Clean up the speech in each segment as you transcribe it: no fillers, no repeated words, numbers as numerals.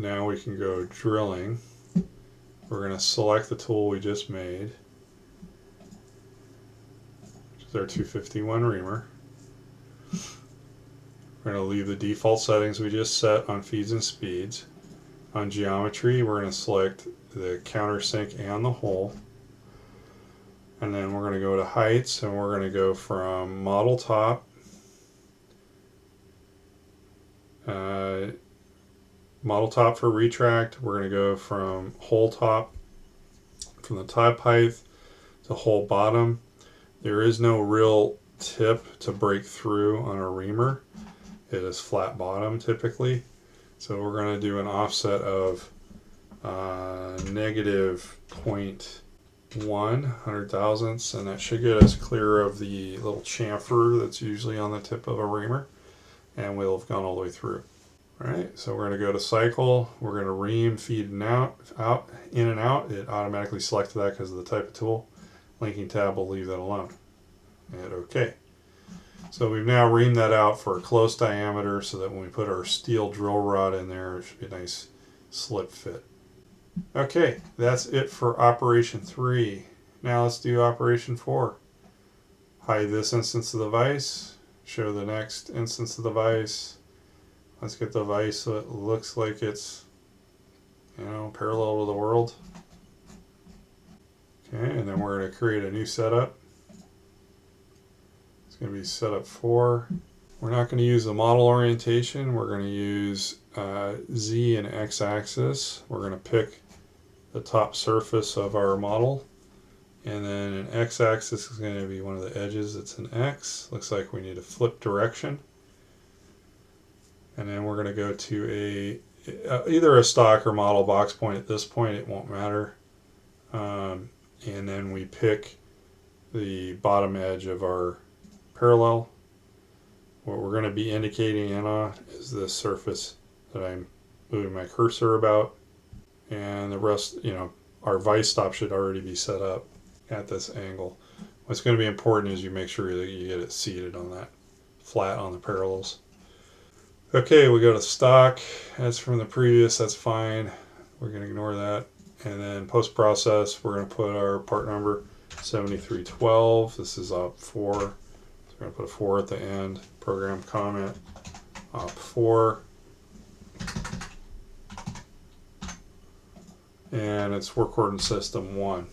now we can go drilling. We're going to select the tool we just made, which is our 251 reamer. We're going to leave the default settings we just set on feeds and speeds. On geometry, we're going to select the countersink and the hole. And then we're going to go to heights, and we're going to go from model top, for retract. We're going to go from hole top, from the top height to hole bottom. There is no real tip to break through on a reamer. It is flat bottom typically. So we're going to do an offset of negative 0.1 hundred thousandths, and that should get us clear of the little chamfer that's usually on the tip of a reamer, and we'll have gone all the way through. Alright, so we're going to go to cycle. We're going to ream, feed and out, in and out. It automatically selected that because of the type of tool. Linking tab will leave that alone. Hit OK. So we've now reamed that out for a close diameter so that when we put our steel drill rod in there, it should be a nice slit fit. Okay, that's it for operation 3. Now let's do operation 4. Hide this instance of the vise, show the next instance of the vise. Let's get the vise so it looks like it's, parallel to the world. Okay, and then we're going to create a new setup. It's going to be setup 4. We're not going to use the model orientation. We're going to use Z and X axis. We're going to pick the top surface of our model. And then an X axis is going to be one of the edges. It's an X. Looks like we need a flip direction. And then we're going to go to either a stock or model box point. At this point, it won't matter. And then we pick the bottom edge of our parallel. What we're going to be indicating in on is this surface that I'm moving my cursor about. And the rest, our vise stop should already be set up at this angle. What's going to be important is you make sure that you get it seated on that flat on the parallels. Okay, we go to stock. That's from the previous, that's fine. We're going to ignore that. And then post-process, we're going to put our part number 7312. This is op 4. So we're going to put a 4 at the end. Program comment, op 4. And it's work order system 1.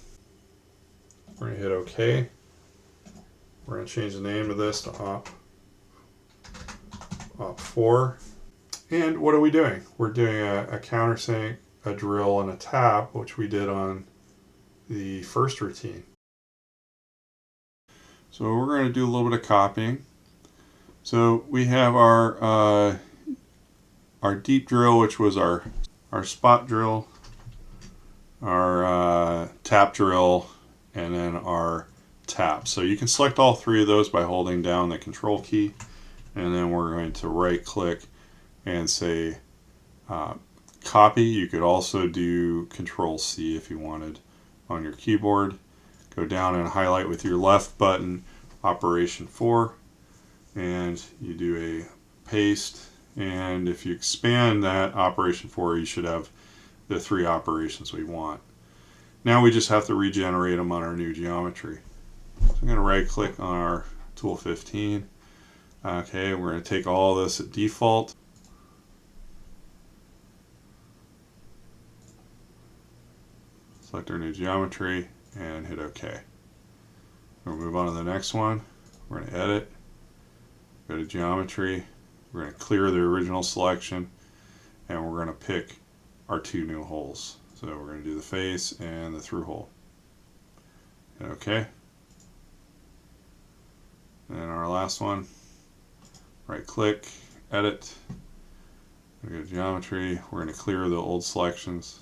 We're going to hit OK. We're going to change the name of this to op 4. And what are we doing? We're doing a countersink, a drill, and a tap, which we did on the first routine. So we're going to do a little bit of copying. So we have our deep drill, which was our spot drill, our tap drill, and then our tap. So you can select all three of those by holding down the control key, and then we're going to right click and say copy. You could also do control C if you wanted on your keyboard. Go down and highlight with your left button operation 4, and you do a paste, and if you expand that operation 4, you should have the 3 operations we want. Now we just have to regenerate them on our new geometry. So I'm going to right click on our tool 15. Okay, we're going to take all this at default. Select our new geometry and hit OK. We'll move on to the next one. We're going to edit, go to geometry, we're going to clear the original selection, and we're going to pick our 2 new holes. So we're going to do the face and the through hole. Hit OK. And our last one, right click, edit, we go to geometry, we're going to clear the old selections,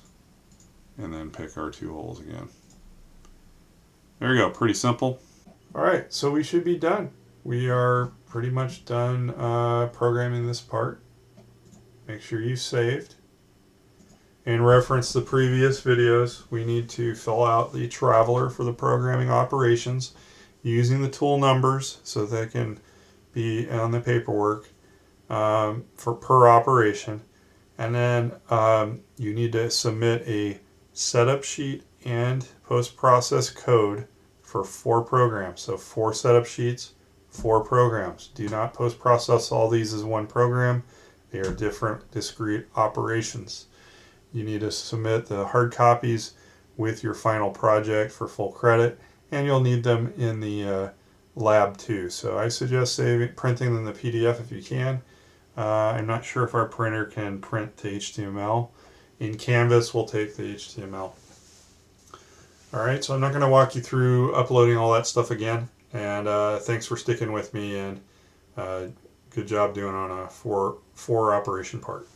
and then pick our 2 holes again. There you go, pretty simple. Alright, so we should be done. We are pretty much done programming this part. Make sure you saved. And reference the previous videos. We need to fill out the traveler for the programming operations using the tool numbers so they can be on the paperwork for per operation. And then you need to submit a setup sheet and post-process code for 4 programs. So 4 setup sheets, 4 programs. Do not post-process all these as one program. They are different, discrete operations. You need to submit the hard copies with your final project for full credit, and you'll need them in the lab too. So I suggest printing them in the PDF if you can. I'm not sure if our printer can print to HTML. In Canvas, we'll take the HTML. Alright, so I'm not going to walk you through uploading all that stuff again. And thanks for sticking with me, and good job doing on a 4 operation part.